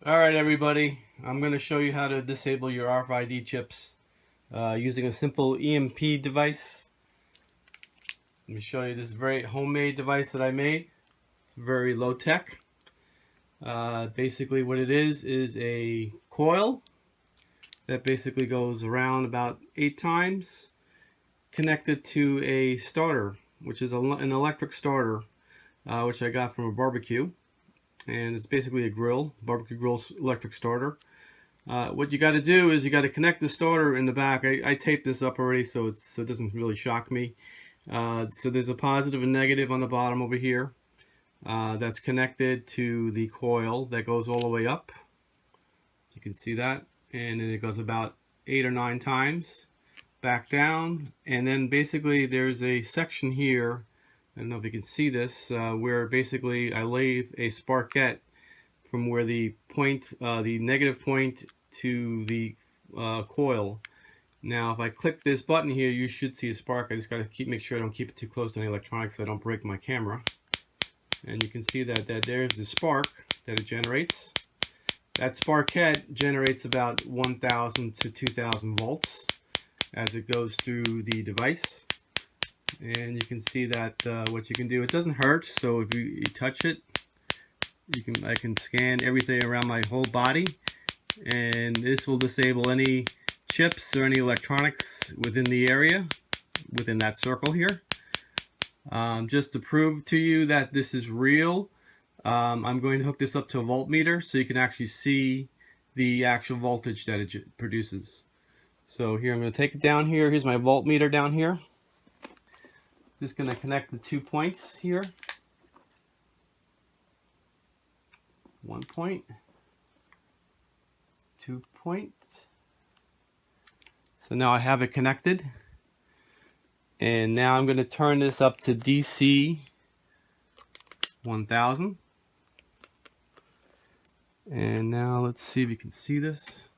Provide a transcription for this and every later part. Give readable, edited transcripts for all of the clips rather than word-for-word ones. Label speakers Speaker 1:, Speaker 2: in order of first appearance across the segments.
Speaker 1: Alright everybody, I'm going to show you how to disable your RFID chips using a simple EMP device. Let me show you this very homemade device that I made. It's very low tech. Basically what it is a coil that basically goes around about 8 times, connected to a starter, which is an electric starter, which I got from a barbecue. And it's basically a barbecue grill electric starter. What you got to do is you got to connect the starter in the back. I taped this up already so it doesn't really shock me. So there's a positive and negative on the bottom over here that's connected to the coil that goes all the way up. You can see that, and then it goes about 8 or 9 times back down, and then basically there's a section here. I don't know if you can see this, where basically I lay a sparket from where the negative point to the coil. Now if I click this button here, you should see a spark. I just got to make sure I don't keep it too close to any electronics so I don't break my camera. And you can see that there's the spark that it generates. That sparket generates about 1,000 to 2,000 volts as it goes through the device. And you can see that what you can do, it doesn't hurt, so if you touch it, I can scan everything around my whole body, and this will disable any chips or any electronics within the area, within that circle here. Just to prove to you that this is real, I'm going to hook this up to a voltmeter so you can actually see the actual voltage that it produces. So here I'm going to take it down here. Here's my voltmeter down here. Just going to connect the 2 points here. 1 point, 2 points. So now I have it connected. And now I'm going to turn this up to DC 1000. And now let's see if you can see this.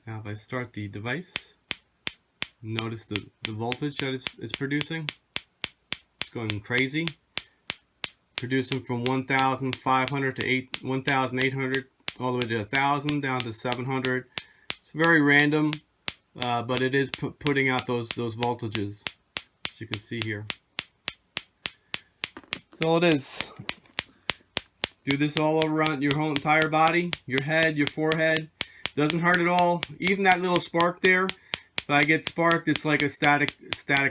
Speaker 1: Now if I start the device, notice the voltage that it's producing. It's going crazy. Producing from 1,500 to 1,800 all the way to 1,000 down to 700. It's very random, but it is putting out those voltages, as you can see here. That's all it is. Do this all around your whole entire body, your head, your forehead. Doesn't hurt at all. Even that little spark there, if I get sparked, it's like a static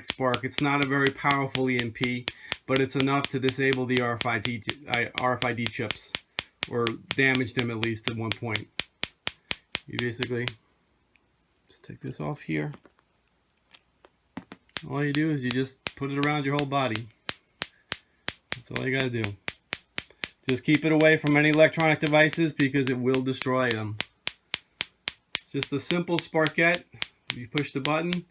Speaker 1: spark. It's not a very powerful EMP, but it's enough to disable the RFID chips, or damage them at least at one point. You basically just take this off here. All you do is you just put it around your whole body. That's all you gotta do. Just keep it away from any electronic devices because it will destroy them. It's just a simple sparket. You push the button.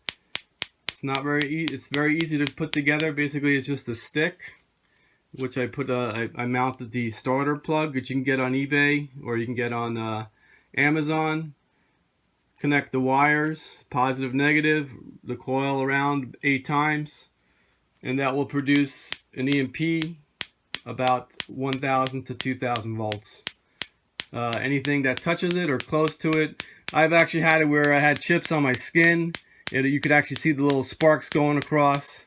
Speaker 1: It's very easy to put together. Basically, it's just a stick, which I mounted the starter plug, which you can get on eBay or you can get on Amazon. Connect the wires, positive, negative, the coil around 8 times, and that will produce an EMP about 1,000 to 2,000 volts. Anything that touches it or close to it. I've actually had it where I had chips on my skin. You could actually see the little sparks going across,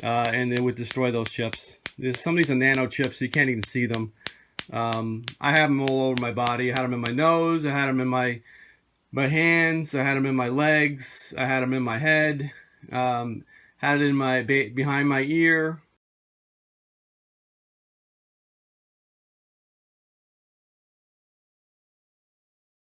Speaker 1: and it would destroy those chips. Some of these are nano chips, so you can't even see them. I have them all over my body. I had them in my nose. I had them in my hands. I had them in my legs. I had them in my head. Had it in behind my ear.